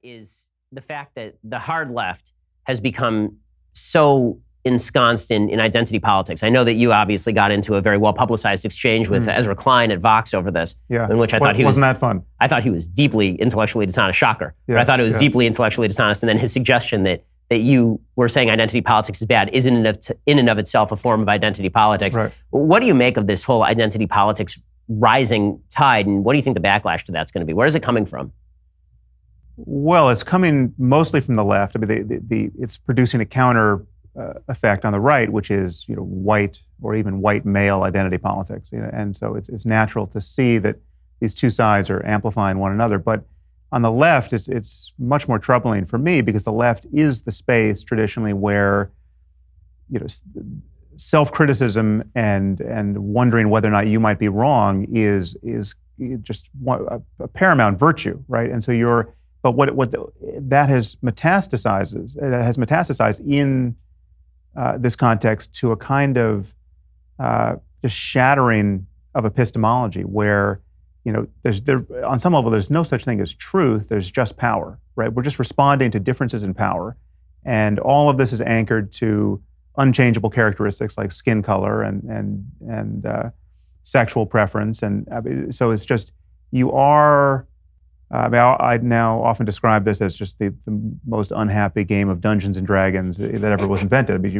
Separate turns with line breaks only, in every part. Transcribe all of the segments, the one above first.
is the fact that the hard left has become so ensconced in identity politics. I know that you obviously got into a very well-publicized exchange with Ezra Klein at Vox over this, in which I thought he
wasn't that fun?
I thought he was deeply intellectually dishonest. Shocker.
Yeah,
but I thought it was deeply intellectually dishonest. And then his suggestion that you were saying identity politics is bad is in and of itself a form of identity politics.
Right.
What do you make of this whole identity politics rising tide, and what do you think the backlash to that's going to be? Where is it coming from?
Well, it's coming mostly from the left. I mean, it's producing a counter effect on the right, which is white or even white male identity politics. And so it's natural to see that these two sides are amplifying one another. But on the left, it's much more troubling for me because the left is the space traditionally where self-criticism and wondering whether or not you might be wrong is just a paramount virtue, right? And so but that has metastasized in this context to a kind of just shattering of epistemology where on some level there's no such thing as truth, there's just power, right? We're just responding to differences in power, and all of this is anchored to unchangeable characteristics like skin color and sexual preference, and so it's just you are. I now often describe this as just the most unhappy game of Dungeons and Dragons that ever was invented. I mean,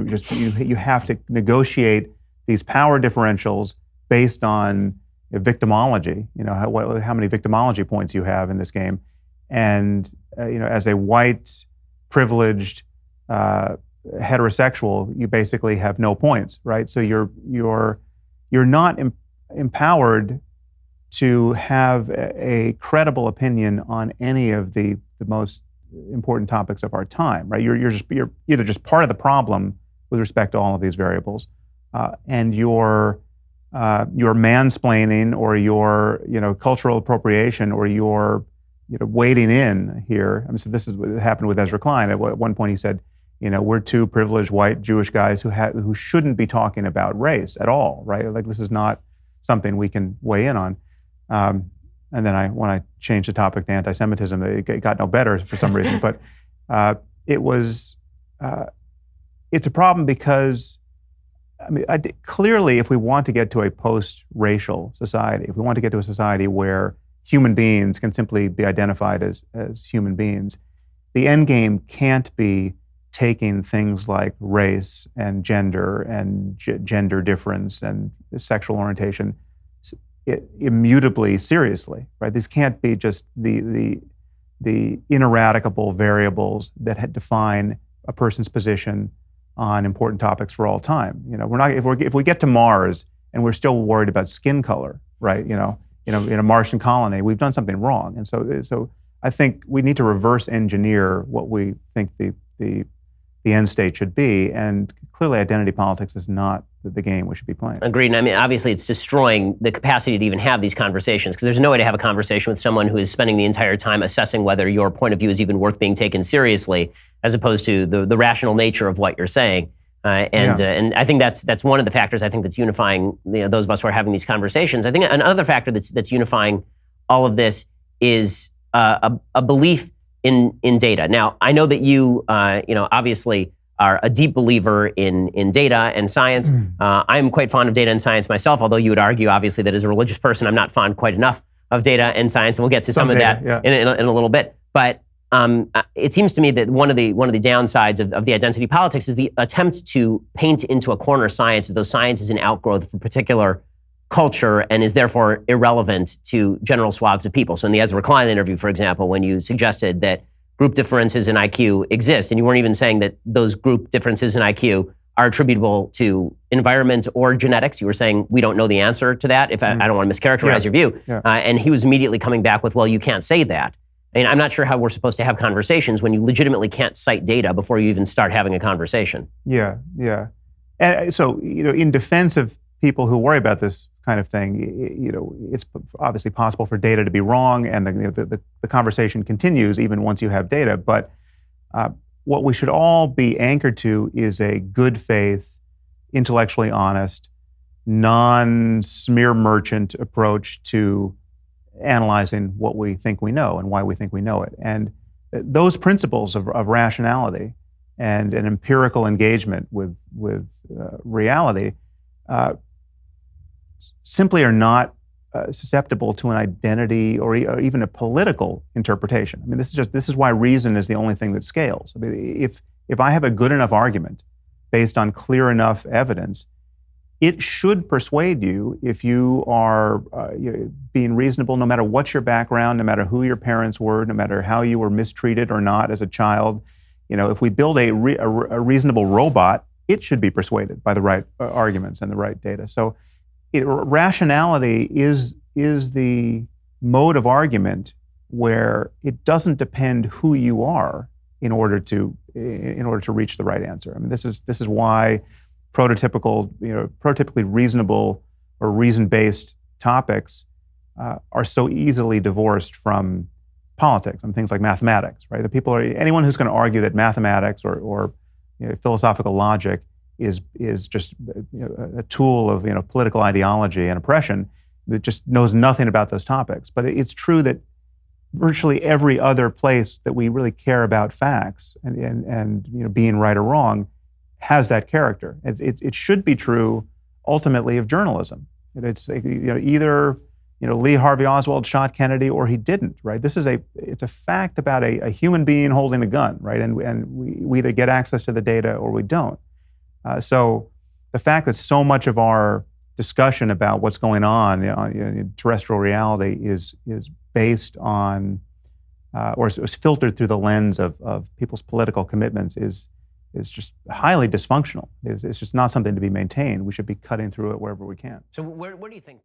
you have to negotiate these power differentials based on victimology. How many victimology points you have in this game, and as a white, privileged, heterosexual, you basically have no points, right? So you're not empowered to have a credible opinion on any of the most important topics of our time, right? You're either just part of the problem with respect to all of these variables, and your mansplaining or your cultural appropriation or your wading in here. I mean, so this is what happened with Ezra Klein. At one point, he said, we're two privileged white Jewish guys who shouldn't be talking about race at all, right? Like this is not something we can weigh in on. And then when I changed the topic to anti-Semitism, it got no better for some reason. But it's a problem because, I mean, clearly, if we want to get to a post-racial society, if we want to get to a society where human beings can simply be identified as human beings, the end game can't be taking things like race and gender and gender difference and sexual orientation immutably seriously, right? These can't be just the ineradicable variables that define a person's position on important topics for all time. We're not if we get to Mars and we're still worried about skin color, right? In a Martian colony, we've done something wrong. And so I think we need to reverse engineer what we think the end state should be, and clearly identity politics is not the game we should be playing.
Agreed. And I mean, obviously it's destroying the capacity to even have these conversations, because there's no way to have a conversation with someone who is spending the entire time assessing whether your point of view is even worth being taken seriously, as opposed to the rational nature of what you're saying. And I think that's one of the factors I think that's unifying those of us who are having these conversations. I think another factor that's unifying all of this is a belief in data. Now, I know that you obviously are a deep believer in data and science. I'm quite fond of data and science myself, although you would argue, obviously, that as a religious person, I'm not fond quite enough of data and science, and we'll get to some of that in a little bit. But it seems to me that one of the downsides of the identity politics is the attempt to paint into a corner science as though science is an outgrowth of a particular culture and is therefore irrelevant to general swaths of people. So in the Ezra Klein interview, for example, when you suggested that group differences in IQ exist, and you weren't even saying that those group differences in IQ are attributable to environment or genetics. You were saying we don't know the answer to that. If I don't want to mischaracterize your view. And he was immediately coming back with, well, you can't say that. And I'm not sure how we're supposed to have conversations when you legitimately can't cite data before you even start having a conversation.
Yeah. And so, in defense of people who worry about this kind of thing, it's obviously possible for data to be wrong, and the conversation continues even once you have data. But what we should all be anchored to is a good faith, intellectually honest, non-smear merchant approach to analyzing what we think we know and why we think we know it. And those principles of rationality and an empirical engagement with reality simply are not susceptible to an identity or even a political interpretation. I mean, this is why reason is the only thing that scales. I mean, if I have a good enough argument based on clear enough evidence, it should persuade you if you are being reasonable, no matter what your background, no matter who your parents were, no matter how you were mistreated or not as a child. If we build a reasonable robot, it should be persuaded by the right arguments and the right data. So rationality is the mode of argument where it doesn't depend who you are in order to reach the right answer. I mean, this is why prototypically reasonable or reason-based topics are so easily divorced from politics and things like mathematics, right? Anyone who's going to argue that mathematics or philosophical logic is just a tool of political ideology and oppression that just knows nothing about those topics. But it's true that virtually every other place that we really care about facts and being right or wrong has that character. It should be true ultimately of journalism. It's either Lee Harvey Oswald shot Kennedy or he didn't, right? It's a fact about a human being holding a gun, right? And we either get access to the data or we don't. So the fact that so much of our discussion about what's going on in terrestrial reality is based on or is filtered through the lens of people's political commitments is just highly dysfunctional. It's just not something to be maintained. We should be cutting through it wherever we can.
So where do you think